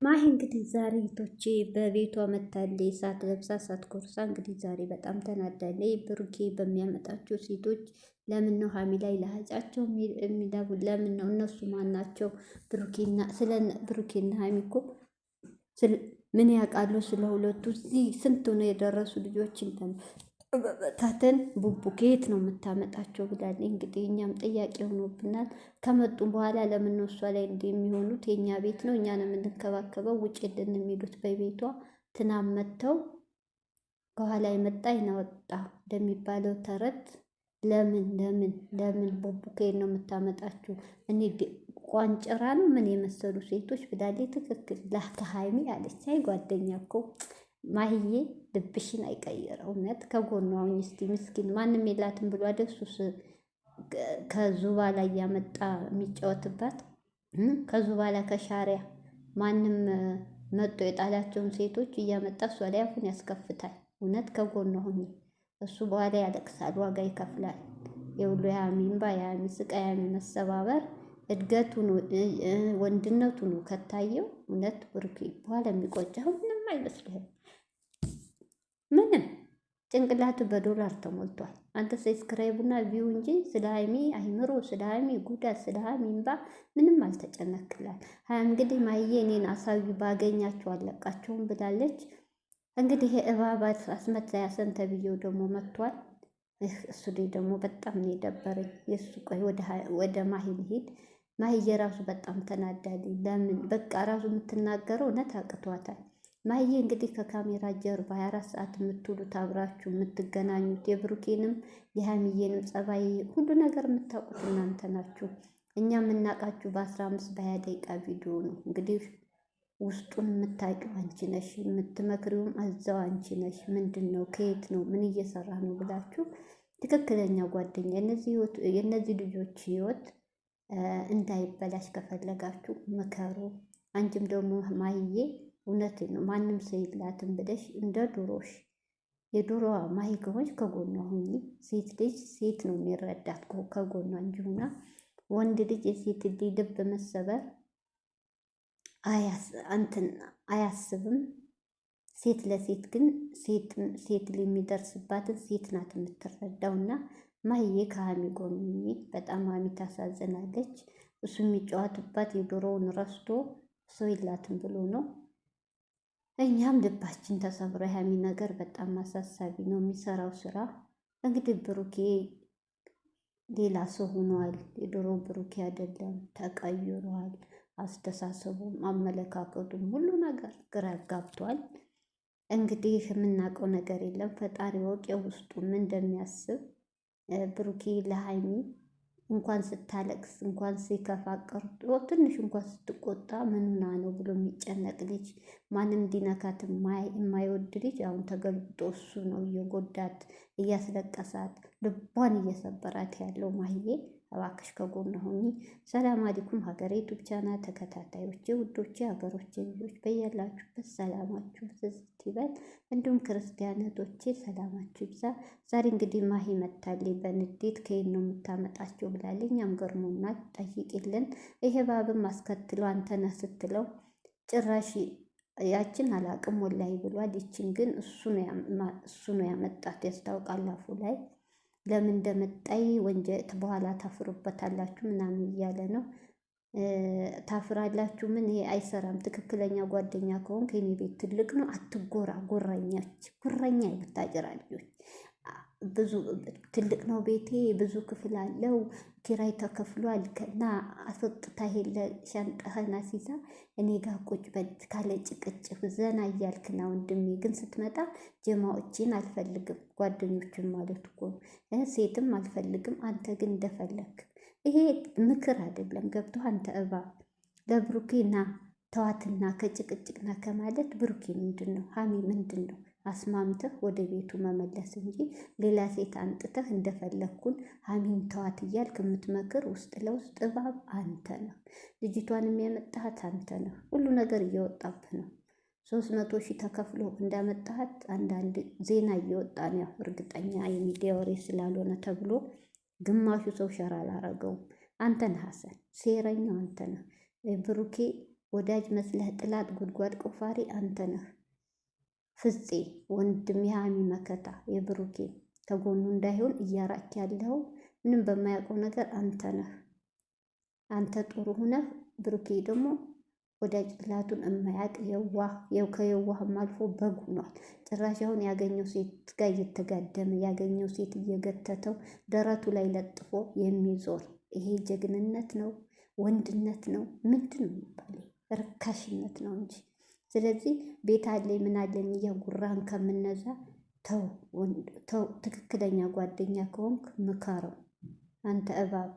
ማሂ እንግዲህ ዛሬ ቶቼ በቤቷ መታለች። ሳት ለብሳ ሳት ኮርሳ እንግዲህ ዛሬ በጣም ተናዳለች። ብሩኬ በሚያመጣቸው ሴቶች ለምን ነው ሀሚ ላይ ለሀጫቸው የሚዳቡ? ለምን ነው እነሱ ማናቸው? ብሩኬና ሀሚ እኮ ምን ያውቃሉ ስለ ሁለቱ? እዚህ ስንት ነው የደረሱ ልጆችን በበታተን ቡቡ ከየት ነው የምታመጣቸው ብላለች። እንግዲህ እኛም ጥያቄ ሆኖብናል። ከመጡ በኋላ ለምን ነው እሷ ላይ እንዲህ የሚሆኑት? የእኛ ቤት ነው እኛ ነው የምንከባከበው፣ ውጭ ልን የሚሉት በቤቷ ትናም መጥተው ከኋላ የመጣ ይናወጣ እንደሚባለው ተረት ለምን ቡቡ ከየት ነው የምታመጣችሁ? እኔ ቋንጨራ ነው ምን የመሰሉ ሴቶች ብላለች። ትክክል ላከሃይሚ አለች። አይ ጓደኛ እኮ ማህዬ ልብሽን አይቀይረው። እውነት ከጎኗ አሁን እስቲ ምስኪን ማንም የላትም ብሎ አደሱስ ከዙባ ላይ ያመጣ የሚጫወትባት ከዙባላ ከሻሪያ ማንም መጦ የጣላቸውን ሴቶች እያመጣ እሷ ላይ አፉን ያስከፍታል። እውነት ከጎኗ ሁኚ። እሱ በኋላ ያለቅሳል፣ ዋጋ ይከፍላል። የሁሉ የሀሚ እንባ፣ የሀሚ ስቃይ፣ የሀሚ መሰባበር እድገቱ ነው ወንድነቱ ነው ከታየው። እውነት ብሩኬ በኋላ የሚቆጨው ምንም አይመስልህም። ምንም ጭንቅላት በዶላር ተሞልቷል። አንተ ሰብስክራይቡና ቪው እንጂ ስለ ሀይሚ አይምሮ፣ ስለ ሀይሚ ጉዳት፣ ስለ ሀይሚ እንባ ምንም አልተጨነክላል። እንግዲህ ማየ እኔን አሳቢ ባገኛቸው አለቃቸውም ብላለች። እንግዲህ እባባት አስመሳይ አሰን ተብዬው ደግሞ መጥቷል። እሱ ላይ ደግሞ በጣም ነው የደበረኝ። የእሱ ቆይ ወደ ማሂ ልሄድ። ማሂዬ ራሱ በጣም ተናዳለች። ለምን በቃ ራሱ የምትናገረው እውነት አቅቷታል። ማሂዬ እንግዲህ ከካሜራ ጀርባ 24 ሰዓት የምትውሉት አብራችሁ የምትገናኙት የብሩኬንም የሀሚዬንም ጸባይ ሁሉ ነገር የምታውቁት እናንተ ናችሁ። እኛ የምናውቃችሁ በ15 በ20 ደቂቃ ቪዲዮ ነው። እንግዲህ ውስጡን የምታውቂው አንቺ ነሽ፣ የምትመክሪውም አዛው አንቺ ነሽ። ምንድን ነው ከየት ነው ምን እየሰራ ነው ብላችሁ ትክክለኛ ጓደኛ የእነዚህ ልጆች ህይወት እንዳይበላሽ ከፈለጋችሁ ምከሩ። አንቺም ደግሞ ማሂዬ እውነት ነው ማንም ሰው የላትም ብለሽ እንደ ዱሮሽ የዱሮዋ ማሂ ከሆንሽ ከጎኗ ሁኚ። ሴት ልጅ ሴት ነው የሚረዳት ከጎኗ እንጂ ሆና ወንድ ልጅ የሴት ልጅ ልብ መሰበር አያስብም። ሴት ለሴት ግን ሴት የሚደርስባትን ሴት ናት የምትረዳውና ማሂዬ ከሀሚ ጎን በጣም ሀሚ ታሳዝናለች። እሱ የሚጫወትባት የድሮውን ረስቶ ሰው የላትም ብሎ ነው። እኛም ልባችን ተሰብሮ የሀሚ ነገር በጣም አሳሳቢ ነው። የሚሰራው ስራ እንግዲህ ብሩኬ ሌላ ሰው ሆኗል። የድሮ ብሩኬ አይደለም፣ ተቀይሯል። አስተሳሰቡም አመለካከቱም ሁሉ ነገር ግራ ያጋብቷል። እንግዲህ የምናውቀው ነገር የለም። ፈጣሪ ወቅ የውስጡ ምን እንደሚያስብ። ብሩኬ ለሀይሚ እንኳን ስታለቅስ እንኳን ሲከፋ ቀርቶ ትንሽ እንኳን ስትቆጣ ምንና ነው ብሎ የሚጨነቅ ልጅ፣ ማንም እንዲነካት የማይወድ ልጅ አሁን ተገልብጦ እሱ ነው እየጎዳት እያስለቀሳት ልቧን እየሰበራት ያለው። ማሂዬ እባክሽ ከጎን ሁኚ። ሰላም አለይኩም ሀገሬ ዩቱብ ቻናል ተከታታዮቼ ውዶቼ ሀገሮቼ ልጆች በያላችሁበት ሰላማችሁ ብዝት ይበል። እንዲሁም ክርስቲያኖቶቼ ሰላማችሁ ይብዛ። ዛሬ እንግዲህ ማሂ መታለች በንዴት ከየት ነው የምታመጣቸው ብላለች። እኛም ገርሞናል። ጠይቂልን። ይሄ ባብም አስከትሎ አንተነህ ስትለው ጭራሽ ያችን አላቅም ወላይ ብሏል። ይችን ግን እሱ ነው ያመጣት ያስታውቃል አፉ ላይ ለምን እንደመጣይ ወንጀል በኋላ ታፍሩበታላችሁ ምናምን እያለ ነው። ታፍራላችሁ ምን ይሄ አይሰራም። ትክክለኛ ጓደኛ ከሆንክ የኔ ቤት ትልቅ ነው አትጎራ። ጉረኛ የምታጭራ ልጆች ብዙ ትልቅ ነው ቤቴ ብዙ ክፍል አለው ኪራይ ተከፍሏል እና አስወጥታ ሄለ ሻንጣህን አስይዛ እኔ ጋር ቁጭ በል ካለ ጭቅጭቅ ዘና እያልክና ወንድሜ ግን ስትመጣ ጀማዎችን አልፈልግም ጓደኞችን ማለት እኮ ሴትም አልፈልግም። አንተ ግን እንደፈለክ ይሄ ምክር አይደለም። ገብቶ አንተ እባብ ለብሩኬና ተዋትና ከጭቅጭቅና ከማለት ብሩኬ ምንድን ነው ሀሚ ምንድን ነው አስማምተህ ወደ ቤቱ መመለስ እንጂ ሌላ ሴት አንጥተህ እንደፈለግኩን ሀሚን ተዋት እያልክ የምትመክር ውስጥ ለውስጥ እባብ አንተ ነህ። ልጅቷን የሚያመጣሃት አንተ ነህ። ሁሉ ነገር እየወጣብህ ነው። 300,000 ተከፍሎ እንዳመጣሃት አንዳንድ ዜና እየወጣ ነው። ያው እርግጠኛ የሚዲያ ወሬ ስላልሆነ ተብሎ ግማሹ ሰው ሸራ አላረገውም። አንተ ነህ ሀሰን፣ ሴረኛው አንተ ነህ። ብሩኬ ወዳጅ መስለህ ጥላት ጉድጓድ ቆፋሪ አንተ ነህ። ፍፄ ወንድም የሀሚ መከታ የብሩኬ ከጎኑ እንዳይሆን እያራክ ያለው ምንም በማያውቀው ነገር አንተ ነህ። አንተ ጥሩ ሁነህ ብሩኬ ደግሞ ወዳጅ ጥላቱን የማያውቅ የዋህ ከየዋህም አልፎ በግ ሆኗል። ጭራሽ አሁን ያገኘው ሴት ጋር እየተጋደመ ያገኘው ሴት እየገተተው ደረቱ ላይ ለጥፎ የሚዞር ይሄ ጀግንነት ነው? ወንድነት ነው? ምንድን ነው የሚባለው? ርካሽነት ነው እንጂ። ስለዚህ ቤት አለኝ ምን አለኝ እያጉራህን ከምነዛ ተው። ትክክለኛ ጓደኛ ከሆንክ ምከረው። አንተ እባብ